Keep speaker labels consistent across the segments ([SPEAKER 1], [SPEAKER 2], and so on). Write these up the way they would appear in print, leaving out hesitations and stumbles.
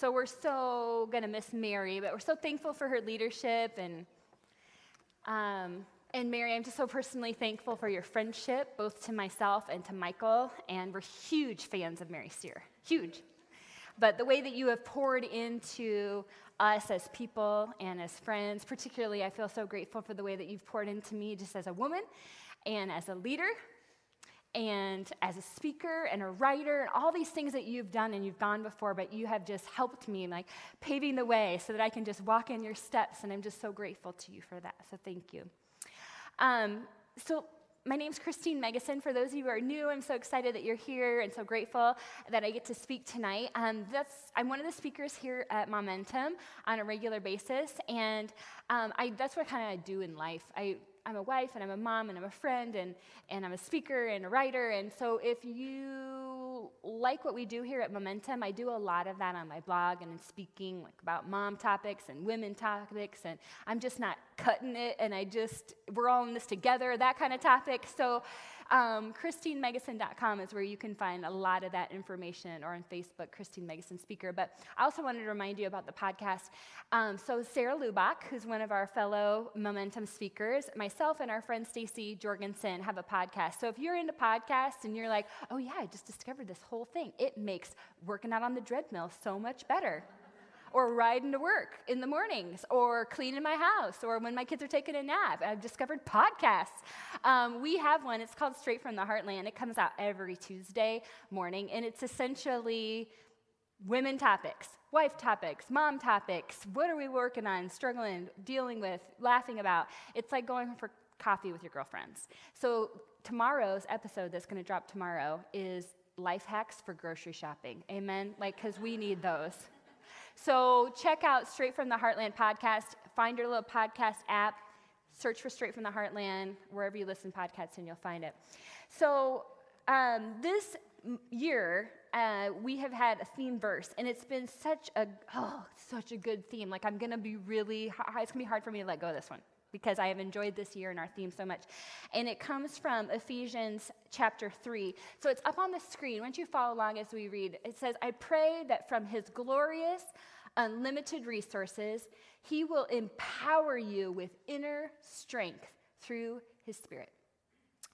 [SPEAKER 1] So we're so going to miss Mary, but we're so thankful for her leadership. And Mary, I'm just so personally thankful for your friendship, both to myself and to Michael. And we're huge fans of Mary Steer. Huge. But the way that you have poured into us as people and as friends, particularly I feel so grateful for the way that you've poured into me just as a woman and as a leader and as a speaker and a writer and all these things that you've done and you've gone before, but you have just helped me like paving the way so that I can just walk in your steps, and I'm just so grateful to you for that. So thank you. So my name's Christine Meggison. For those of you who are new, I'm so excited that you're here and so grateful that I get to speak tonight. I'm one of the speakers here at Momentum on a regular basis, and that's what I do in life. I'm a wife, and I'm a mom, and I'm a friend, and I'm a speaker and a writer, and so if you like what we do here at Momentum, I do a lot of that on my blog and in speaking, like about mom topics and women topics, and I'm just not cutting it, and we're all in this together, that kind of topic. So ChristineMeggison.com is where you can find a lot of that information, or on Facebook, Christine Meggison Speaker. But I also wanted to remind you about the podcast. So Sarah Lubach, who's one of our fellow Momentum speakers, myself and our friend Stacy Jorgensen have a podcast. So if you're into podcasts and you're like, oh yeah, I just discovered this whole thing, it makes working out on the treadmill so much better. Or riding to work in the mornings, or cleaning my house, or when my kids are taking a nap. I've discovered podcasts. We have one. It's called Straight from the Heartland. It comes out every Tuesday morning, and it's essentially women topics, wife topics, mom topics. What are we working on, struggling, dealing with, laughing about? It's like going for coffee with your girlfriends. So tomorrow's episode that's going to drop tomorrow is life hacks for grocery shopping. Amen? Because we need those. So check out Straight from the Heartland podcast. Find your little podcast app. Search for Straight from the Heartland wherever you listen to podcasts, and you'll find it. So this year, we have had a theme verse, and it's been such a good theme. It's going to be hard for me to let go of this one, because I have enjoyed this year and our theme so much. And it comes from Ephesians chapter 3. So it's up on the screen. Why don't you follow along as we read? It says, I pray that from his glorious, unlimited resources, he will empower you with inner strength through his Spirit.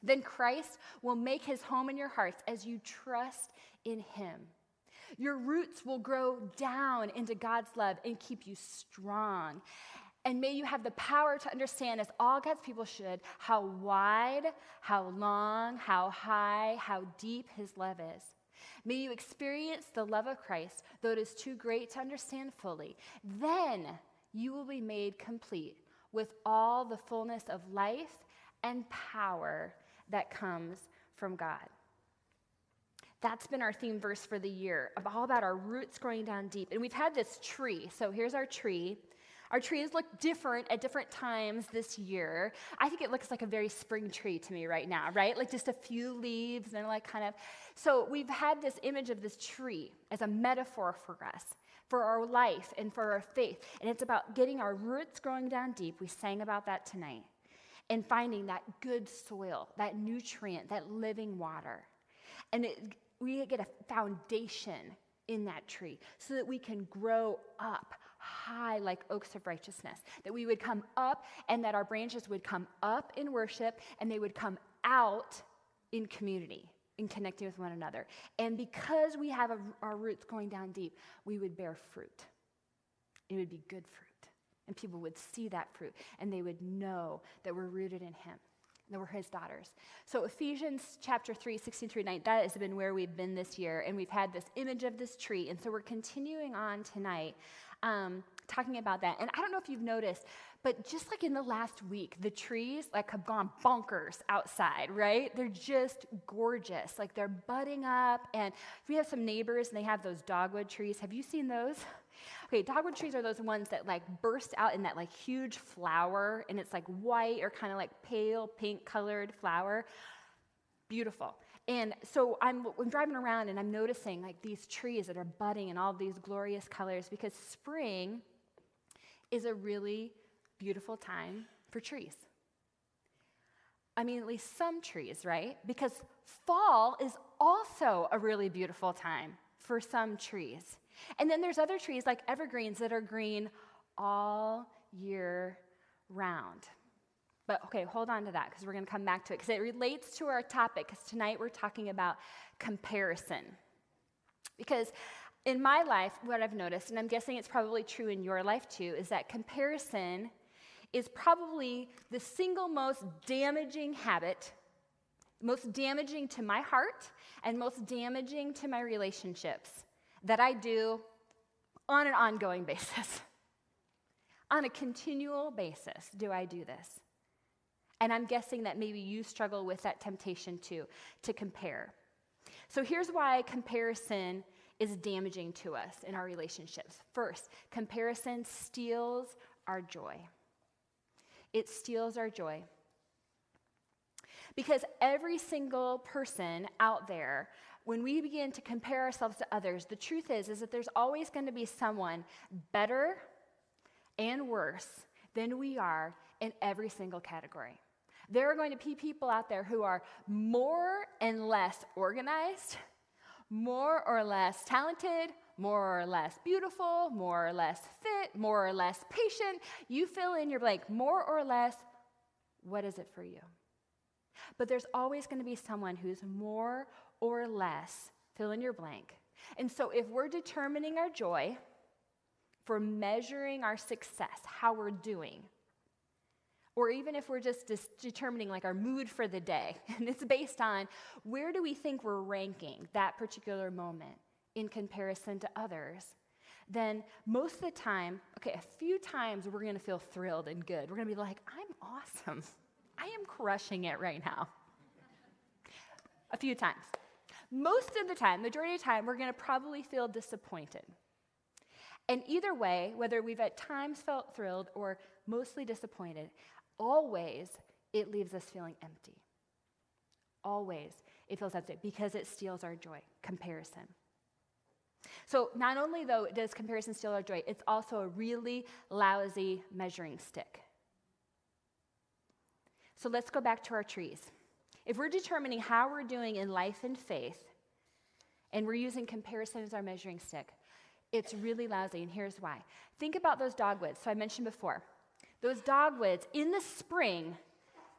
[SPEAKER 1] Then Christ will make his home in your hearts as you trust in him. Your roots will grow down into God's love and keep you strong. And may you have the power to understand, as all God's people should, how wide, how long, how high, how deep his love is. May you experience the love of Christ, though it is too great to understand fully. Then you will be made complete with all the fullness of life and power that comes from God. That's been our theme verse for the year, all about our roots growing down deep. And we've had this tree. So here's our tree. Our trees look different at different times this year. I think it looks like a very spring tree to me right now, right? Like just a few leaves and So we've had this image of this tree as a metaphor for us, for our life and for our faith. And it's about getting our roots growing down deep. We sang about that tonight. And finding that good soil, that nutrient, that living water. And we get a foundation in that tree so that we can grow up high like oaks of righteousness, that we would come up and that our branches would come up in worship and they would come out in community, in connecting with one another. And because we have our roots going down deep, we would bear fruit. It would be good fruit. And people would see that fruit and they would know that we're rooted in him, that we're his daughters. So Ephesians chapter 3, 16 through 9, that has been where we've been this year. And we've had this image of this tree. And so we're continuing on tonight talking about that. And I don't know if you've noticed, but just like in the last week, the trees have gone bonkers outside, right? They're just gorgeous. They're budding up. And we have some neighbors and they have those dogwood trees. Have you seen those? Okay, dogwood trees are those ones that burst out in that huge flower, and it's white or kind of pale pink colored flower. Beautiful. And so I'm driving around and I'm noticing these trees that are budding in all these glorious colors, because spring is a really beautiful time for trees. I mean, at least some trees, right? Because fall is also a really beautiful time for some trees. And then there's other trees like evergreens that are green all year round. But okay, hold on to that because we're going to come back to it because it relates to our topic because tonight we're talking about comparison. Because in my life, what I've noticed, and I'm guessing it's probably true in your life too, is that comparison is probably the single most damaging habit, most damaging to my heart and most damaging to my relationships that I do on an ongoing basis. On a continual basis do I do this. And I'm guessing that maybe you struggle with that temptation too, to compare. So here's why comparison is damaging to us in our relationships. First, comparison steals our joy. It steals our joy. Because every single person out there, when we begin to compare ourselves to others, the truth is that there's always going to be someone better and worse than we are in every single category. There are going to be people out there who are more and less organized, more or less talented, more or less beautiful, more or less fit, more or less patient. You fill in your blank, more or less, what is it for you? But there's always going to be someone who's more or less, fill in your blank. And so if we're determining our joy, if we're measuring our success, how we're doing, or even if we're just determining like our mood for the day, and it's based on where do we think we're ranking that particular moment in comparison to others, then most of the time, a few times we're going to feel thrilled and good. We're going to be like, I'm awesome. I am crushing it right now. A few times. Most of the time, majority of the time, we're going to probably feel disappointed. And either way, whether we've at times felt thrilled or mostly disappointed, always it leaves us feeling empty. Always it feels empty because it steals our joy, comparison. So not only, though, does comparison steal our joy, it's also a really lousy measuring stick. So let's go back to our trees. If we're determining how we're doing in life and faith, and we're using comparison as our measuring stick, it's really lousy, and here's why. Think about those dogwoods. So I mentioned before, those dogwoods in the spring,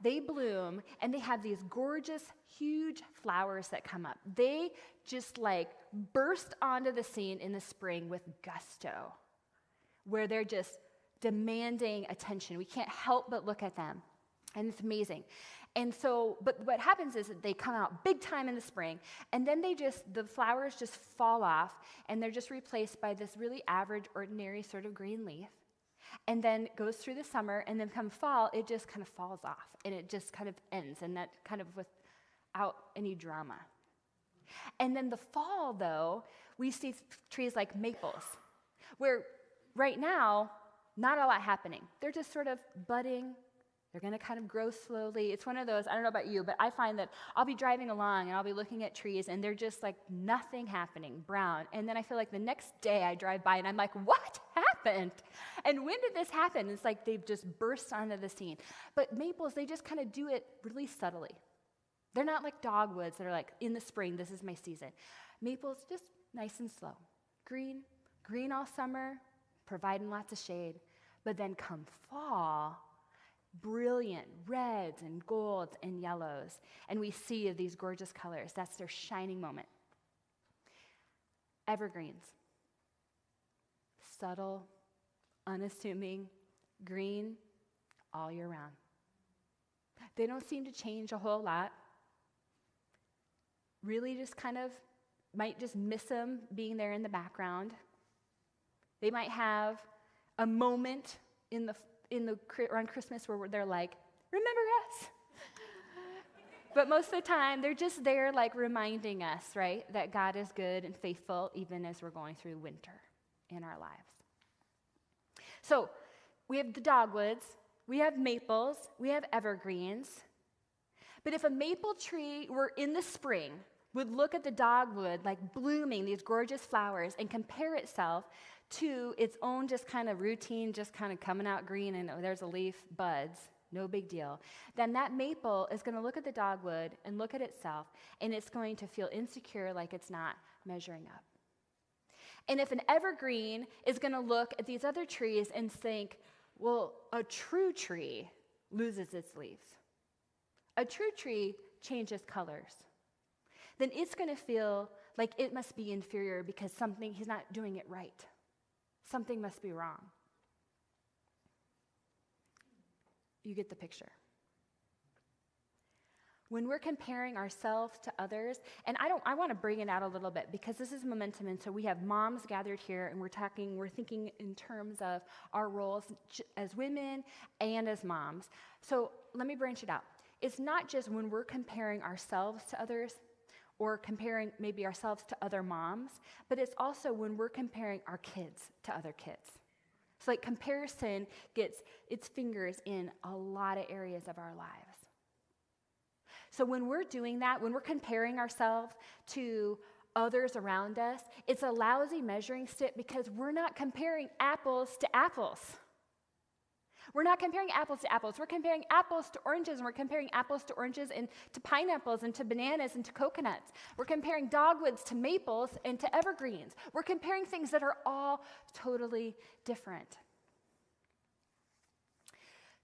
[SPEAKER 1] they bloom, and they have these gorgeous, huge flowers that come up. They just like burst onto the scene in the spring with gusto, where they're just demanding attention. We can't help but look at them, and it's amazing. And so, but what happens is that they come out big time in the spring, and then the flowers just fall off, and they're just replaced by this really average, ordinary sort of green leaf. And then it goes through the summer, and then come fall, it just kind of falls off, and it just kind of ends, and that kind of without any drama. And then the fall, though, we see trees like maples, where right now, not a lot happening. They're just sort of budding. They're going to kind of grow slowly. It's one of those, I don't know about you, but I find that I'll be driving along and I'll be looking at trees and they're just like nothing happening, brown. And then I feel like the next day I drive by and I'm like, what happened? And when did this happen? It's like they've just burst onto the scene. But maples, they just kind of do it really subtly. They're not like dogwoods that are like, in the spring, this is my season. Maples, just nice and slow. Green all summer, providing lots of shade. But then come fall, brilliant reds and golds and yellows. And we see these gorgeous colors. That's their shining moment. Evergreens. Subtle, unassuming, green, all year round. They don't seem to change a whole lot. Really just kind of, might just miss them being there in the background. They might have a moment around Christmas where they're like, remember us? But most of the time, they're just there like reminding us, right, that God is good and faithful even as we're going through winter in our lives. So we have the dogwoods, we have maples, we have evergreens. But if a maple tree were in the spring, would look at the dogwood like blooming these gorgeous flowers and compare itself to its own just kind of routine, just kind of coming out green and there's a leaf, buds, no big deal, then that maple is going to look at the dogwood and look at itself, and it's going to feel insecure like it's not measuring up. And if an evergreen is going to look at these other trees and think, well, a true tree loses its leaves. A true tree changes colors. Then it's going to feel like it must be inferior because he's not doing it right. Something must be wrong. You get the picture. When we're comparing ourselves to others, and I want to bring it out a little bit because this is momentum, and so we have moms gathered here, and we're thinking in terms of our roles as women and as moms. So let me branch it out. It's not just when we're comparing ourselves to others or comparing maybe ourselves to other moms, but it's also when we're comparing our kids to other kids. So like comparison gets its fingers in a lot of areas of our lives. So when we're doing that, when we're comparing ourselves to others around us, it's a lousy measuring stick because we're not comparing apples to apples. We're not comparing apples to apples. We're comparing apples to oranges, and we're comparing apples to oranges and to pineapples and to bananas and to coconuts. We're comparing dogwoods to maples and to evergreens. We're comparing things that are all totally different.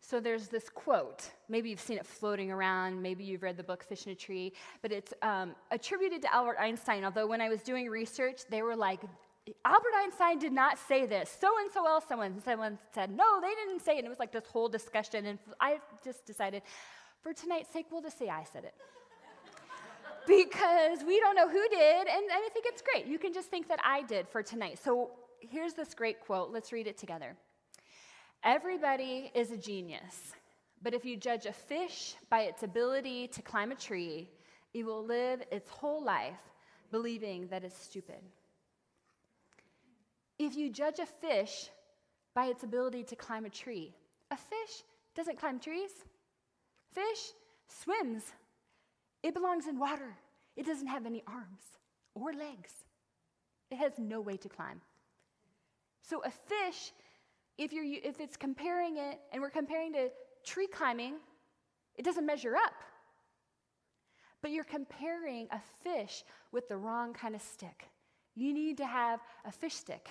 [SPEAKER 1] So there's this quote. Maybe you've seen it floating around. Maybe you've read the book Fish in a Tree. But it's attributed to Albert Einstein, although when I was doing research, they were like, Albert Einstein did not say this. So-and-so else, someone said, no, they didn't say it. And it was like this whole discussion. And I just decided, for tonight's sake, we'll just say I said it. Because we don't know who did, and I think it's great. You can just think that I did for tonight. So here's this great quote. Let's read it together. Everybody is a genius, but if you judge a fish by its ability to climb a tree, it will live its whole life believing that it's stupid. If you judge a fish by its ability to climb a tree, a fish doesn't climb trees. Fish swims. It belongs in water. It doesn't have any arms or legs. It has no way to climb. So a fish, if it's comparing it, and we're comparing to tree climbing, it doesn't measure up. But you're comparing a fish with the wrong kind of stick. You need to have a fish stick.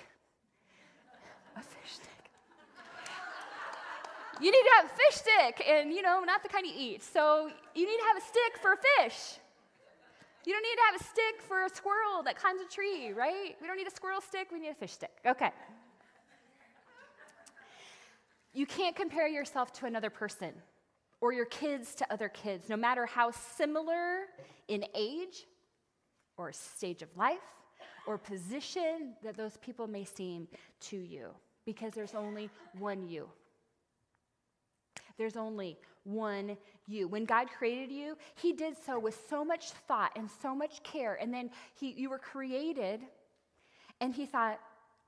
[SPEAKER 1] A fish stick. You need to have a fish stick, and not the kind you eat. So you need to have a stick for a fish. You don't need to have a stick for a squirrel that climbs a tree, right? We don't need a squirrel stick, we need a fish stick. Okay. You can't compare yourself to another person or your kids to other kids, no matter how similar in age or stage of life or position that those people may seem to you, because there's only one you. There's only one you. When God created you, he did so with so much thought and so much care, and then you were created, and he thought,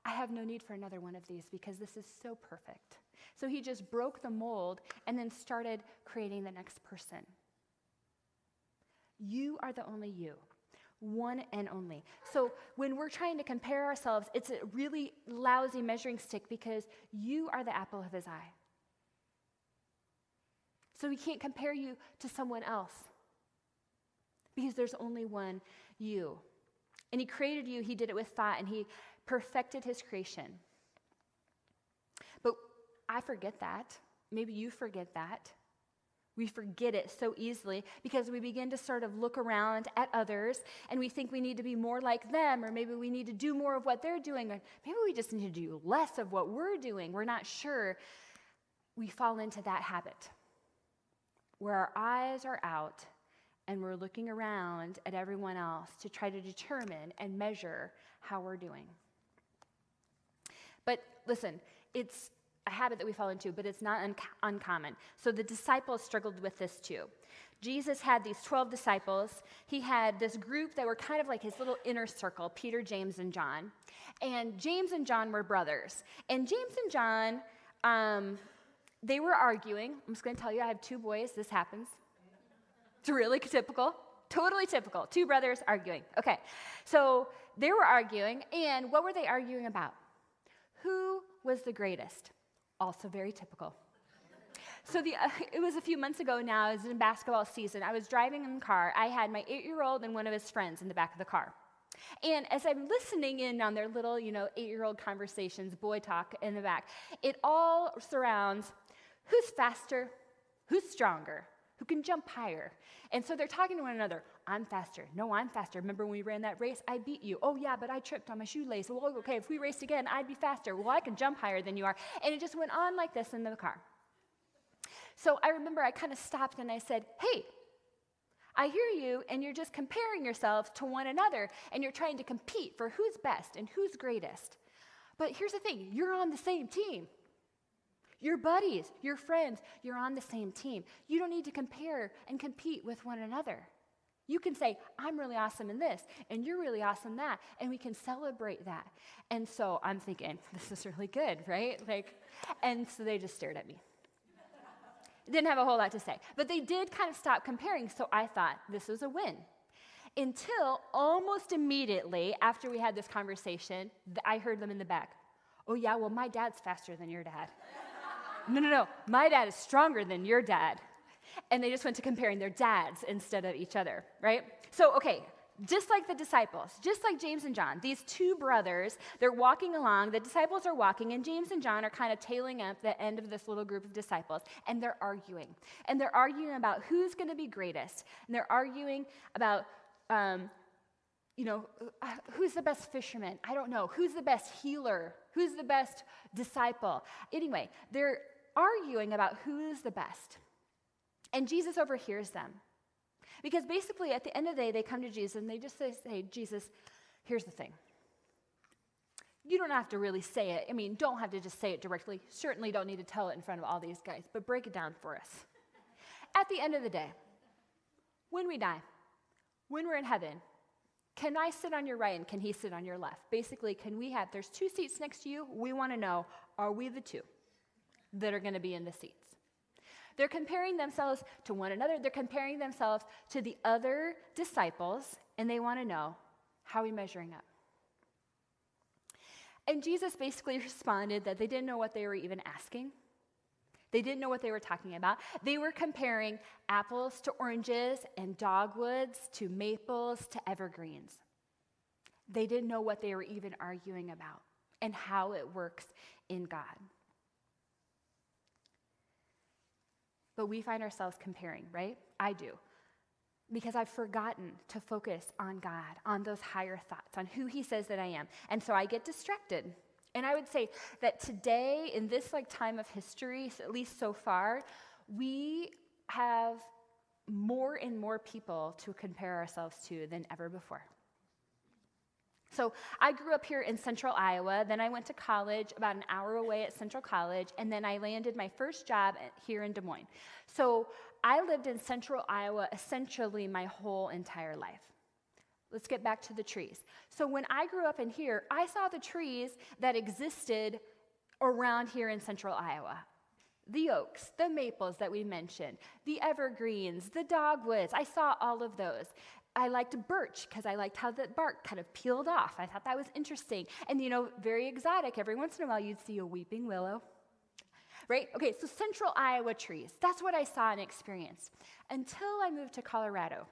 [SPEAKER 1] I have no need for another one of these because this is so perfect. So he just broke the mold and then started creating the next person. You are the only you, one and only. So when we're trying to compare ourselves, it's a really lousy measuring stick because you are the apple of his eye. So he can't compare you to someone else because there's only one you. And he created you, he did it with thought, and he perfected his creation. But I forget that. Maybe you forget that. We forget it so easily because we begin to sort of look around at others and we think we need to be more like them, or maybe we need to do more of what they're doing, or maybe we just need to do less of what we're doing. We're not sure. We fall into that habit where our eyes are out and we're looking around at everyone else to try to determine and measure how we're doing. But listen, it's a habit that we fall into, but it's not uncommon. So the disciples struggled with this too. Jesus had these 12 disciples. He had this group that were kind of like his little inner circle, Peter, James, and John. And James and John were brothers. And James and John, they were arguing. I'm just going to tell you, I have two boys. This happens. It's really typical. Totally typical. Two brothers arguing. Okay. So they were arguing, and what were they arguing about? Who was the greatest? Also very typical. So it was a few months ago now. It was in basketball season. I was driving in the car. I had my 8-year-old and one of his friends in the back of the car. And as I'm listening in on their little, 8-year-old conversations, boy talk in the back, it all surrounds who's faster, who's stronger, who can jump higher. And so they're talking to one another. I'm faster. No, I'm faster. Remember when we ran that race? I beat you. Oh, yeah, but I tripped on my shoelace. Well, okay, if we raced again, I'd be faster. Well, I can jump higher than you are. And it just went on like this in the car. So I remember I kind of stopped and I said, hey, I hear you, and you're just comparing yourselves to one another, and you're trying to compete for who's best and who's greatest. But here's the thing, you're on the same team. Your buddies, your friends, you're on the same team. You don't need to compare and compete with one another. You can say, I'm really awesome in this, and you're really awesome in that, and we can celebrate that. And so I'm thinking, this is really good, right? And so they just stared at me. Didn't have a whole lot to say. But they did kind of stop comparing, so I thought this was a win. Until almost immediately after we had this conversation, I heard them in the back. Oh, yeah, well, my dad's faster than your dad. No, my dad is stronger than your dad. And they just went to comparing their dads instead of each other, right? So, okay, just like the disciples, just like James and John, these two brothers, they're walking along, the disciples are walking, and James and John are kind of tailing up the end of this little group of disciples, and they're arguing. And they're arguing about who's going to be greatest. And they're arguing about, who's the best fisherman? I don't know. Who's the best healer? Who's the best disciple? Anyway, they're arguing about who's the best. And Jesus overhears them. Because basically, at the end of the day, they come to Jesus and they just say, Jesus, here's the thing. You don't have to really say it. Don't have to just say it directly. Certainly don't need to tell it in front of all these guys, but break it down for us. At the end of the day, when we die, when we're in heaven, can I sit on your right and can he sit on your left? Basically, there's 2 seats next to you. We want to know, are we the 2 that are going to be in the seats? They're comparing themselves to one another. They're comparing themselves to the other disciples, and they want to know, how are we measuring up? And Jesus basically responded that they didn't know what they were even asking. They didn't know what they were talking about. They were comparing apples to oranges and dogwoods to maples to evergreens. They didn't know what they were even arguing about and how it works in God. But we find ourselves comparing, right? I do. Because I've forgotten to focus on God, on those higher thoughts, on who he says that I am. And so I get distracted. And I would say that today, in this time of history, at least so far, we have more and more people to compare ourselves to than ever before. So I grew up here in central Iowa, then I went to college about an hour away at Central College, and then I landed my first job here in Des Moines. So I lived in central Iowa essentially my whole entire life. Let's get back to the trees. So when I grew up in here, I saw the trees that existed around here in central Iowa. The oaks, the maples that we mentioned, the evergreens, the dogwoods. I saw all of those. I liked birch because I liked how the bark kind of peeled off. I thought that was interesting. And, very exotic. Every once in a while, you'd see a weeping willow. Right? Okay, so central Iowa trees. That's what I saw and experienced until I moved to Colorado.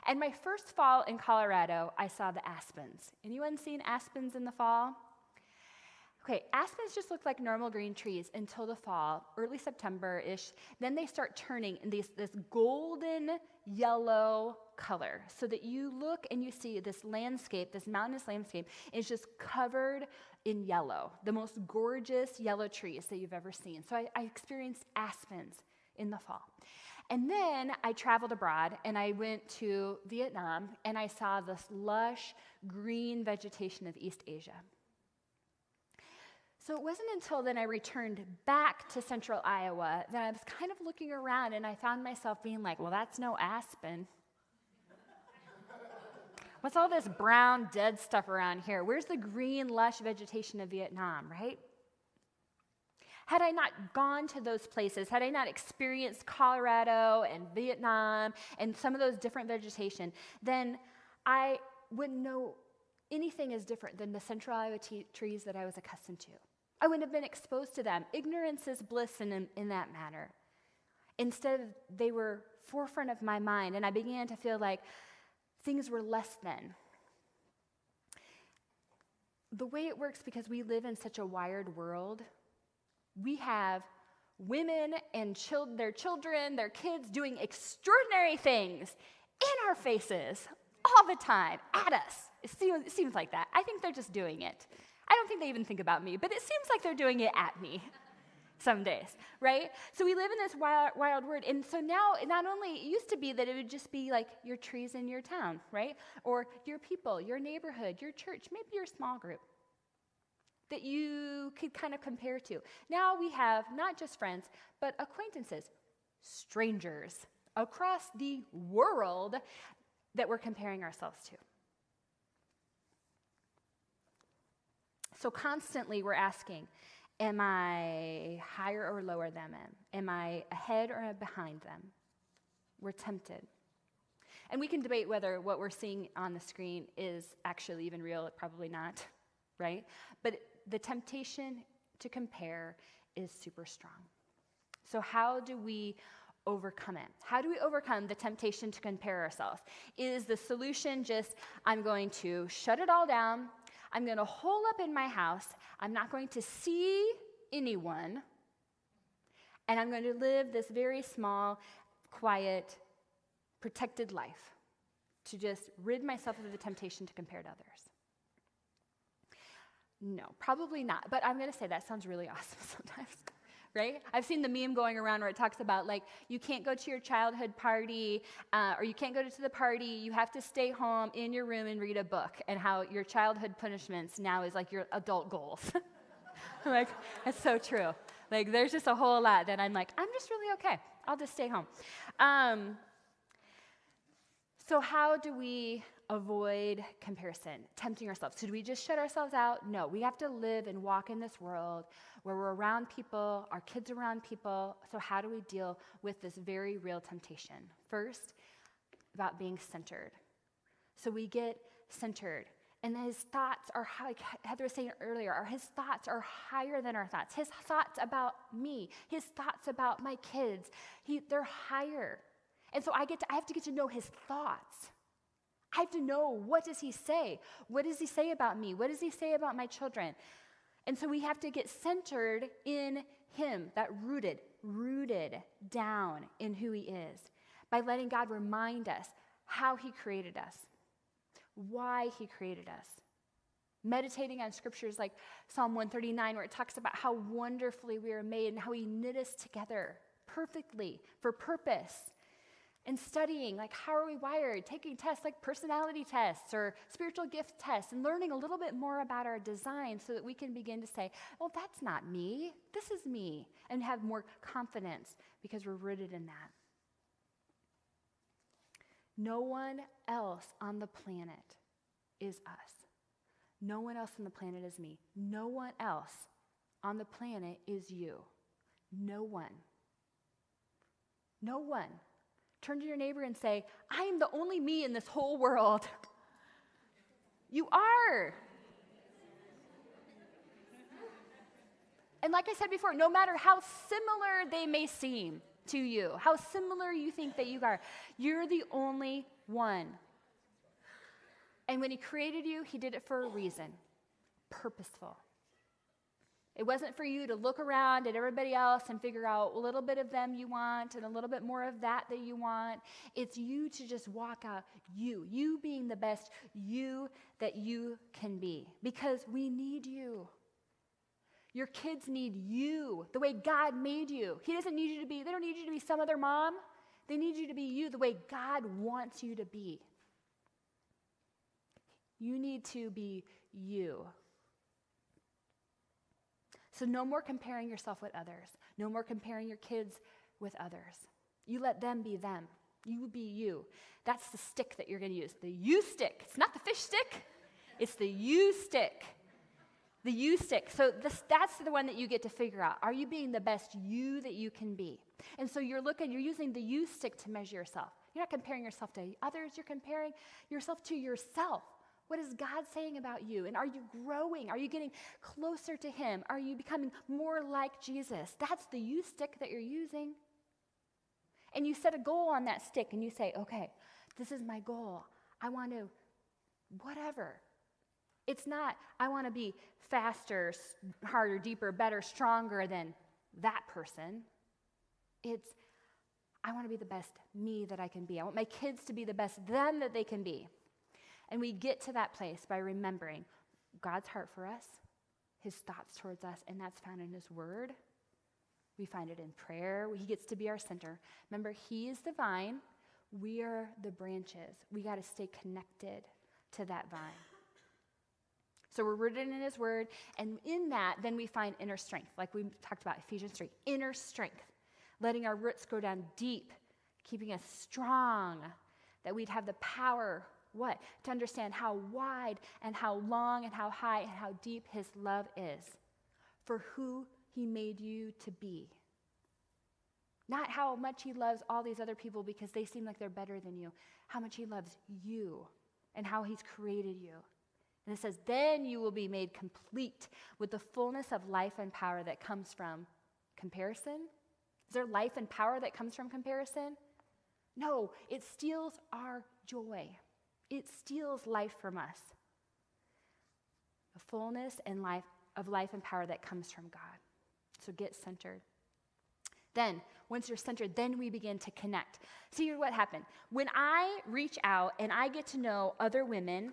[SPEAKER 1] And my first fall in Colorado, I saw the aspens. Anyone seen aspens in the fall? Okay, aspens just look like normal green trees until the fall, early September-ish. Then they start turning in this golden yellow color so that you look and you see this landscape, this mountainous landscape is just covered in yellow, the most gorgeous yellow trees that you've ever seen. So I experienced aspens in the fall. And then I traveled abroad and I went to Vietnam and I saw this lush green vegetation of East Asia. So it wasn't until then I returned back to central Iowa that I was kind of looking around and I found myself being like, well, that's no aspen. What's all this brown, dead stuff around here? Where's the green, lush vegetation of Vietnam, right? Had I not gone to those places, had I not experienced Colorado and Vietnam and some of those different vegetation, then I wouldn't know anything is different than the central Iowa trees that I was accustomed to. I wouldn't have been exposed to them. Ignorance is bliss in that matter. Instead, they were forefront of my mind, and I began to feel like things were less than. the way it works, because we live in such a wired world, we have women and their children, their kids doing extraordinary things in our faces all the time, at us. It seems like that. I think they're just doing it. I don't think they even think about me, but it seems like they're doing it at me some days, right? So we live in this wild world, and so now, not only, it used to be that it would just be like your trees in your town, right? Or your people, your neighborhood, your church, maybe your small group that you could kind of compare to. Now we have not just friends, but acquaintances, strangers across the world that we're comparing ourselves to. So constantly we're asking, am I higher or lower than them? Am I ahead or behind them? We're tempted. And we can debate whether what we're seeing on the screen is actually even real. Probably not, right? But the temptation to compare is super strong. So how do we overcome it? How do we overcome the temptation to compare ourselves? Is the solution just, I'm going to shut it all down, I'm going to hole up in my house, I'm not going to see anyone, and I'm going to live this very small, quiet, protected life to just rid myself of the temptation to compare to others? No, probably not. But I'm going to say that sounds really awesome sometimes, right? I've seen the meme going around where it talks about, like, you can't go to your childhood party, or you can't go to the party, you have to stay home in your room and read a book, and how your childhood punishments now is like your adult goals. I'm like, that's so true. Like, there's just a whole lot that I'm like, I'm just really okay. I'll just stay home. So how do we avoid comparison, tempting ourselves? So do we just shut ourselves out? No, we have to live and walk in this world where we're around people, our kids are around people. So how do we deal with this very real temptation? First, about being centered. So we get centered. And his thoughts are, like Heather was saying earlier, his thoughts are higher than our thoughts. His thoughts about me, his thoughts about my kids, they're higher. And so I have to get to know his thoughts. I have to know, what does he say? What does he say about me? What does he say about my children? And so we have to get centered in him, that rooted down in who he is, by letting God remind us how he created us, why he created us. Meditating on scriptures like Psalm 139, where it talks about how wonderfully we are made and how he knit us together perfectly for purpose. And studying, like, how are we wired? Taking tests like personality tests or spiritual gift tests, and learning a little bit more about our design so that we can begin to say, well, that's not me, this is me, and have more confidence because we're rooted in that. No one else on the planet is us. No one else on the planet is me. No one else on the planet is you. No one. No one. Turn to your neighbor and say, I am the only me in this whole world. You are. And like I said before, no matter how similar they may seem to you, how similar you think that you are, you're the only one. And when he created you, he did it for a reason, purposeful. It wasn't for you to look around at everybody else and figure out a little bit of them you want and a little bit more of that you want. It's you to just walk out you being the best you that you can be, because we need you. Your kids need you the way God made you. They don't need you to be some other mom. They need you to be you the way God wants you to be. You need to be you. So no more comparing yourself with others. No more comparing your kids with others. You let them be them. You be you. That's the stick that you're going to use. The you stick. It's not the fish stick. It's the you stick. The you stick. So that's the one that you get to figure out. Are you being the best you that you can be? And so you're using the you stick to measure yourself. You're not comparing yourself to others. You're comparing yourself to yourself. What is God saying about you? And are you growing? Are you getting closer to him? Are you becoming more like Jesus? That's the you stick that you're using. And you set a goal on that stick and you say, okay, this is my goal. I want to, whatever. It's not, I want to be faster, harder, deeper, better, stronger than that person. It's, I want to be the best me that I can be. I want my kids to be the best them that they can be. And we get to that place by remembering God's heart for us, his thoughts towards us, and that's found in his word. We find it in prayer. He gets to be our center. Remember, he is the vine. We are the branches. We got to stay connected to that vine. So we're rooted in his word, and in that, then we find inner strength, like we talked about Ephesians 3, inner strength, letting our roots go down deep, keeping us strong, that we'd have the power, what? To understand how wide and how long and how high and how deep his love is for who he made you to be. Not how much he loves all these other people because they seem like they're better than you, how much he loves you and how he's created you. And it says, then you will be made complete with the fullness of life and power that comes from comparison. Is there life and power that comes from comparison? No, it steals our joy. It steals life from us. The fullness and life and power that comes from God. So get centered. Then, once you're centered, then we begin to connect. See what happened. When I reach out and I get to know other women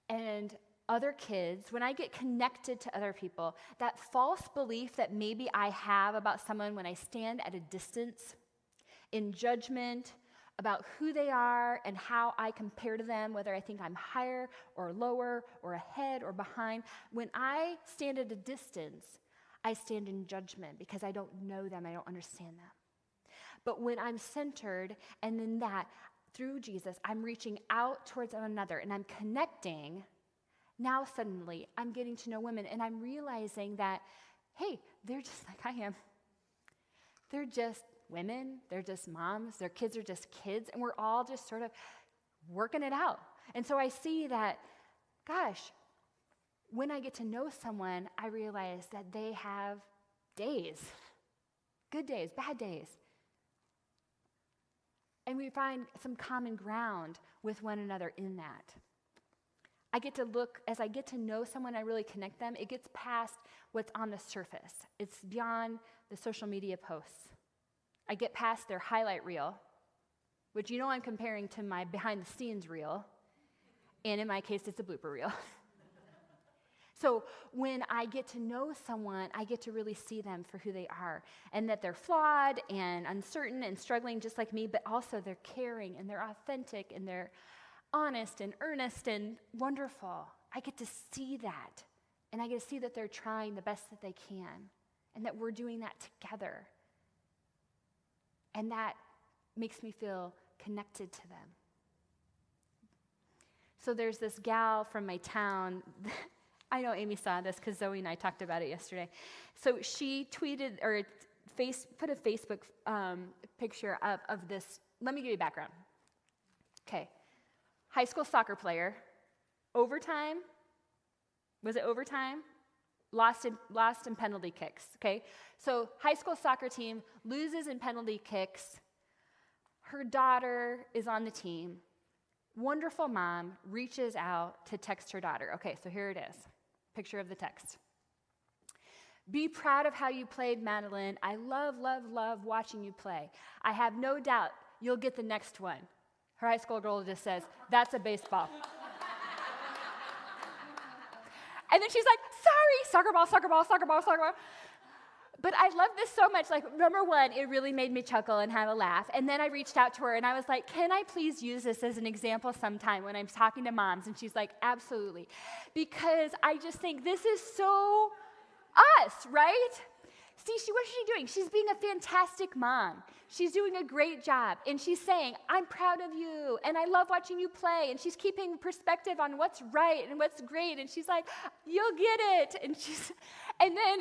[SPEAKER 1] and other kids, when I get connected to other people, that false belief that maybe I have about someone when I stand at a distance in judgment about who they are and how I compare to them, whether I think I'm higher or lower or ahead or behind, when I stand at a distance, I stand in judgment because I don't know them, I don't understand them. But when I'm centered and in that, through Jesus, I'm reaching out towards one another and I'm connecting, now suddenly I'm getting to know women and I'm realizing that, hey, they're just like I am. They're just women, they're just moms, their kids are just kids, and we're all just sort of working it out. And so I see that, gosh, when I get to know someone, I realize that they have days, good days, bad days. And we find some common ground with one another in that. As I get to know someone, I really connect them, it gets past what's on the surface. It's beyond the social media posts. I get past their highlight reel, which I'm comparing to my behind-the-scenes reel, and in my case, it's a blooper reel. So when I get to know someone, I get to really see them for who they are, and that they're flawed and uncertain and struggling just like me, but also they're caring and they're authentic and they're honest and earnest and wonderful. I get to see that, and I get to see that they're trying the best that they can, and that we're doing that together. And that makes me feel connected to them. So there's this gal from my town. I know Amy saw this because Zoe and I talked about it yesterday. So she tweeted or put a Facebook picture up of this. Let me give you background. Okay. High school soccer player. Overtime. Was it overtime? Lost in penalty kicks, okay? So high school soccer team loses in penalty kicks. Her daughter is on the team. Wonderful mom reaches out to text her daughter. Okay, so here it is. Picture of the text. Be proud of how you played, Madeline. I love, love, love watching you play. I have no doubt you'll get the next one. Her high school girl just says, that's a baseball. And then she's like, sorry, soccer ball, soccer ball, soccer ball, soccer ball. But I love this so much. Like, number one, it really made me chuckle and have a laugh. And then I reached out to her, and I was like, can I please use this as an example sometime when I'm talking to moms? And she's like, absolutely. Because I just think this is so us, right? See, what is she doing? She's being a fantastic mom. She's doing a great job. And she's saying, I'm proud of you, and I love watching you play. And she's keeping perspective on what's right and what's great. And she's like, you'll get it. And then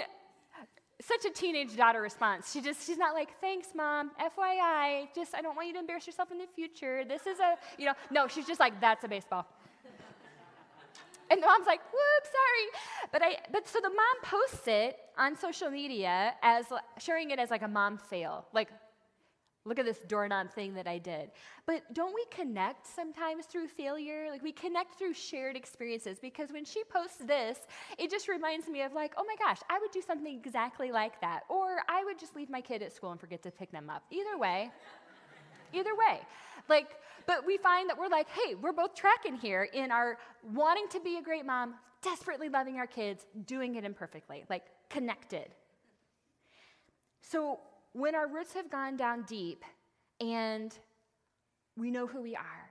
[SPEAKER 1] such a teenage daughter response. She's not like, thanks, Mom, FYI, I don't want you to embarrass yourself in the future. This is no, she's just like, that's a baseball. And the mom's like, whoops, sorry. But so the mom posts it on social media as sharing it as like a mom fail. Like, Look at this doorknob thing that I did. But don't we connect sometimes through failure? Like we connect through shared experiences, because when she posts this, it just reminds me of like, oh my gosh, I would do something exactly like that. Or I would just leave my kid at school and forget to pick them up. Either way. Like, but we find that we're like, hey, we're both tracking here in our wanting to be a great mom, desperately loving our kids, doing it imperfectly, like connected. So when our roots have gone down deep and we know who we are,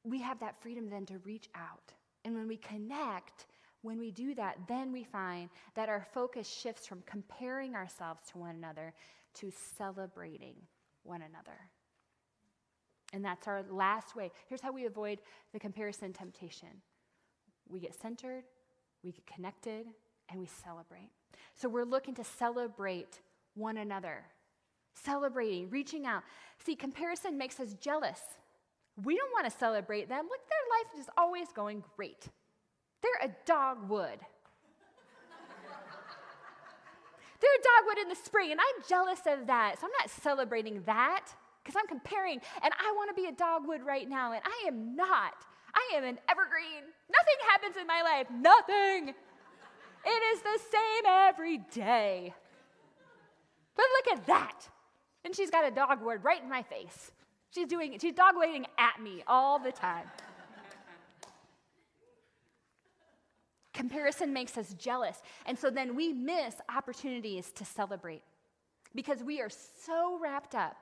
[SPEAKER 1] we have that freedom then to reach out. And when we connect, when we do that, then we find that our focus shifts from comparing ourselves to one another to celebrating one another. And that's our last way. Here's how we avoid the comparison temptation. We get centered, we get connected, and we celebrate. So we're looking to celebrate one another. Celebrating, reaching out. See, comparison makes us jealous. We don't want to celebrate them. Look, their life is always going great. They're a dogwood. They're a dogwood in the spring, and I'm jealous of that. So I'm not celebrating that, because I'm comparing, and I want to be a dogwood right now, and I am not. I am an evergreen. Nothing happens in my life. Nothing. It is the same every day. But look at that. And she's got a dogwood right in my face. She's dogwooding at me all the time. Comparison makes us jealous. And so then we miss opportunities to celebrate, because we are so wrapped up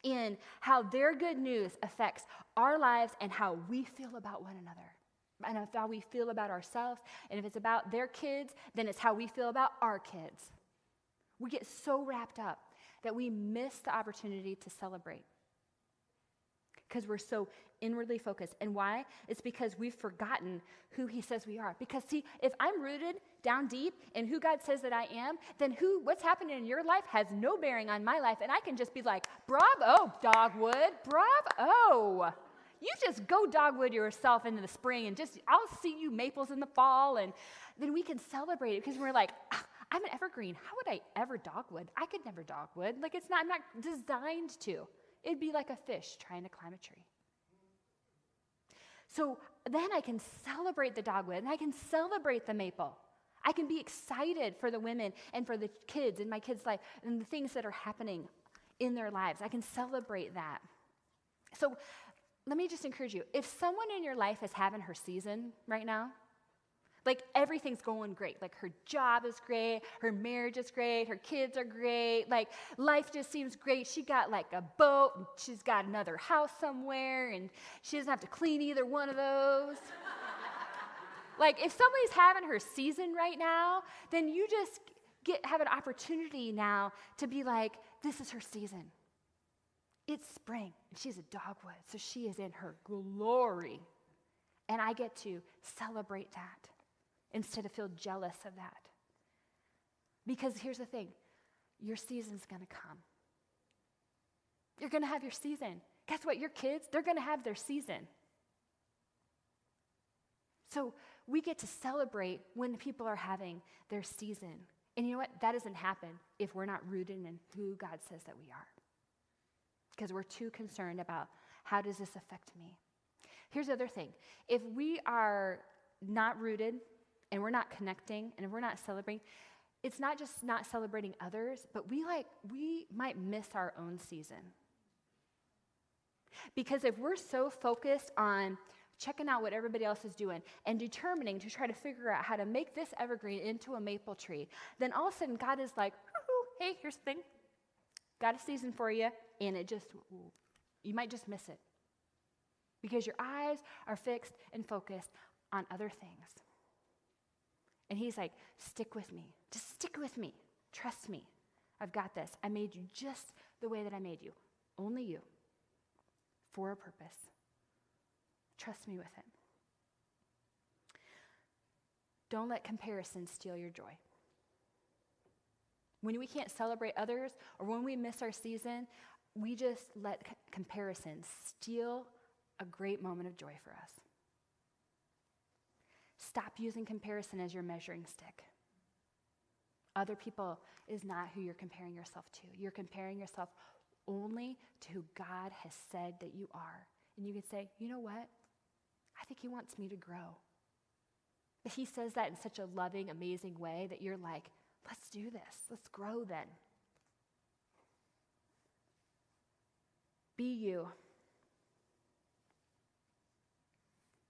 [SPEAKER 1] in how their good news affects our lives and how we feel about one another, and how we feel about ourselves. And if it's about their kids, then it's how we feel about our kids. We get so wrapped up that we miss the opportunity to celebrate, because we're so inwardly focused. And why? It's because we've forgotten who he says we are. Because see, if I'm rooted down deep in who God says that I am, then what's happening in your life has no bearing on my life. And I can just be like, bravo, dogwood, bravo. You just go dogwood yourself into the spring, and I'll see you maples in the fall. And then we can celebrate it, because we're like, I'm an evergreen. How would I ever dogwood? I could never dogwood. Like I'm not designed to. It'd be like a fish trying to climb a tree. So then I can celebrate the dogwood, and I can celebrate the maple. I can be excited for the women and for the kids in my kids' life and the things that are happening in their lives. I can celebrate that. So let me just encourage you. If someone in your life is having her season right now, like everything's going great. Like her job is great, her marriage is great, her kids are great. Like life just seems great. She got like a boat, and she's got another house somewhere, and she doesn't have to clean either one of those. Like if somebody's having her season right now, then you just have an opportunity now to be like, this is her season. It's spring, and she's a dogwood, so she is in her glory. And I get to celebrate that instead of feel jealous of that. Because here's the thing, your season's going to come. You're going to have your season. Guess what? Your kids, they're going to have their season. So we get to celebrate when people are having their season. And you know what? That doesn't happen if we're not rooted in who God says that we are. Because we're too concerned about how does this affect me. Here's the other thing. If we are not rooted and we're not connecting and if we're not celebrating, it's not just not celebrating others, but we might miss our own season. Because if we're so focused on checking out what everybody else is doing and determining to try to figure out how to make this evergreen into a maple tree, then all of a sudden God is like, hey, here's the thing. Got a season for you, and you might just miss it. Because your eyes are fixed and focused on other things. And he's like, stick with me. Just stick with me. Trust me. I've got this. I made you just the way that I made you. Only you. For a purpose. Trust me with it. Don't let comparison steal your joy. When we can't celebrate others or when we miss our season, we just let comparison steal a great moment of joy for us. Stop using comparison as your measuring stick. Other people is not who you're comparing yourself to. You're comparing yourself only to who God has said that you are. And you can say, you know what? I think he wants me to grow. But he says that in such a loving, amazing way that you're like, let's do this. Let's grow then. Be you.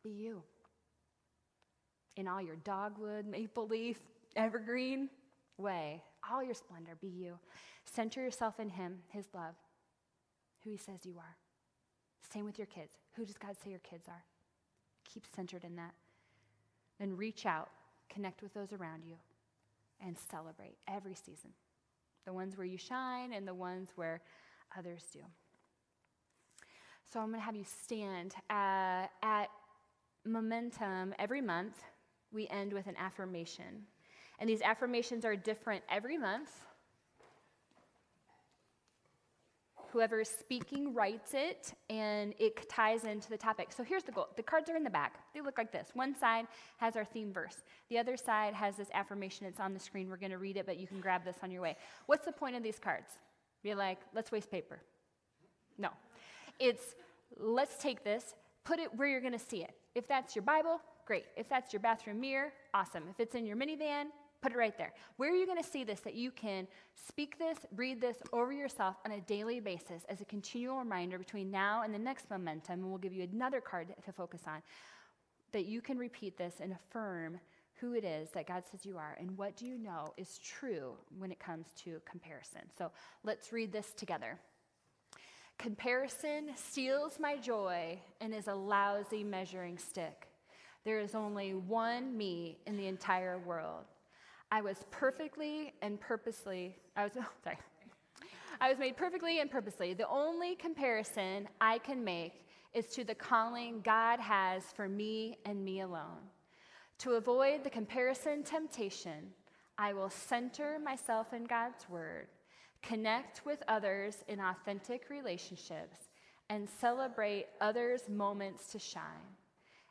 [SPEAKER 1] Be you. In all your dogwood, maple leaf, evergreen way, all your splendor, be you. Center yourself in him, his love, who he says you are. Same with your kids. Who does God say your kids are? Keep centered in that. Then reach out, connect with those around you, and celebrate every season. The ones where you shine and the ones where others do. So I'm going to have you stand. At Momentum, every month, we end with an affirmation. And these affirmations are different every month. Whoever is speaking writes it, and it ties into the topic. So here's the goal. The cards are in the back. They look like this. One side has our theme verse. The other side has this affirmation. It's on the screen. We're going to read it, but you can grab this on your way. What's the point of these cards? Be like, let's waste paper. No. It's, let's take this, put it where you're going to see it. If that's your Bible, great. If that's your bathroom mirror, awesome. If it's in your minivan, put it right there. Where are you going to see this that you can speak this, read this over yourself on a daily basis as a continual reminder between now and the next momentum, and we'll give you another card to focus on, that you can repeat this and affirm who it is that God says you are and what do you know is true when it comes to comparison. So let's read this together. Comparison steals my joy and is a lousy measuring stick. There is only one me in the entire world. I was made perfectly and purposely. The only comparison I can make is to the calling God has for me and me alone. To avoid the comparison temptation, I will center myself in God's word, connect with others in authentic relationships, and celebrate others' moments to shine.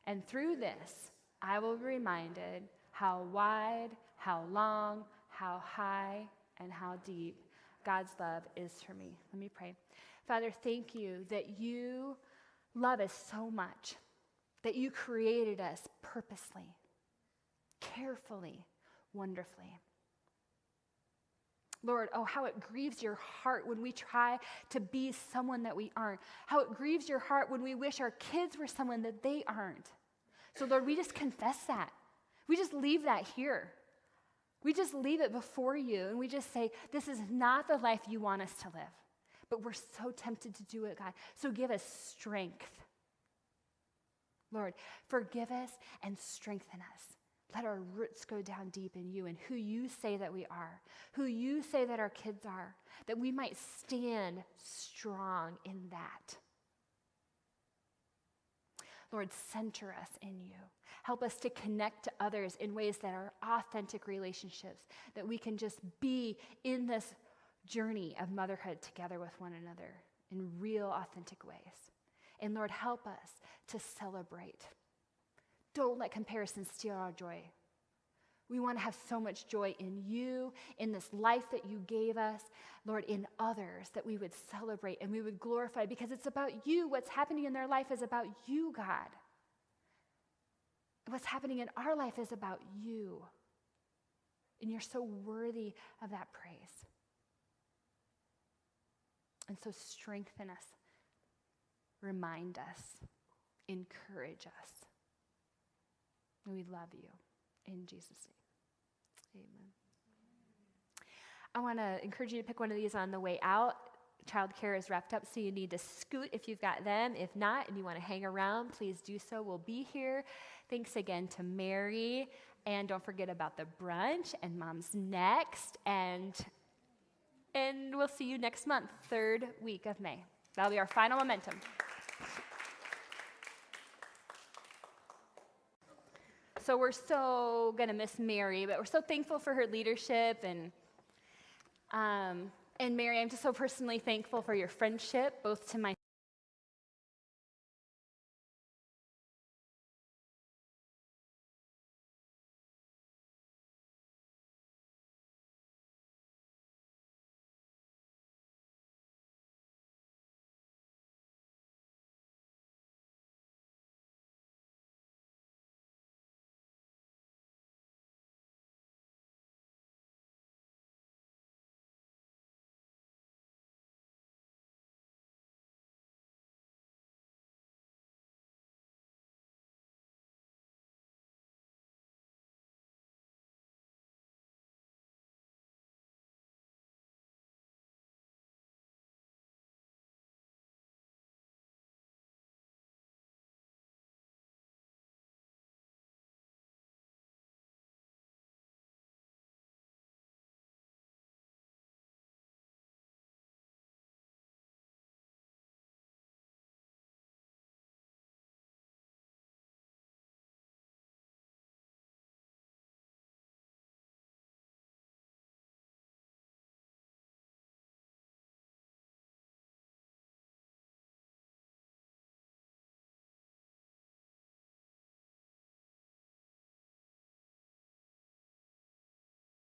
[SPEAKER 1] And through this, I will be reminded how wide, how long, how high, and how deep God's love is for me. Let me pray. Father, thank you that you love us so much, that you created us purposely, carefully, wonderfully. Lord, oh, how it grieves your heart when we try to be someone that we aren't. How it grieves your heart when we wish our kids were someone that they aren't. So, Lord, we just confess that. We just leave that here. We just leave it before you, and we just say, this is not the life you want us to live. But we're so tempted to do it, God. So give us strength. Lord, forgive us and strengthen us. Let our roots go down deep in you and who you say that we are, who you say that our kids are, that we might stand strong in that. Lord, center us in you. Help us to connect to others in ways that are authentic relationships, that we can just be in this journey of motherhood together with one another in real, authentic ways. And Lord, help us to celebrate. Don't let comparison steal our joy. We want to have so much joy in you, in this life that you gave us, Lord, in others, that we would celebrate and we would glorify, because it's about you. What's happening in their life is about you, God. What's happening in our life is about you. And you're so worthy of that praise. And so strengthen us, remind us, encourage us. We love you. In Jesus' name, amen. I want to encourage you to pick one of these on the way out. Childcare is wrapped up, so you need to scoot if you've got them. If not, and you want to hang around, please do so. We'll be here. Thanks again to Mary. And don't forget about the brunch, and Mom's next. And we'll see you next month, 3rd week of May. That'll be our final momentum. So we're so going to miss Mary, but we're so thankful for her leadership. And Mary, I'm just so personally thankful for your friendship, both to my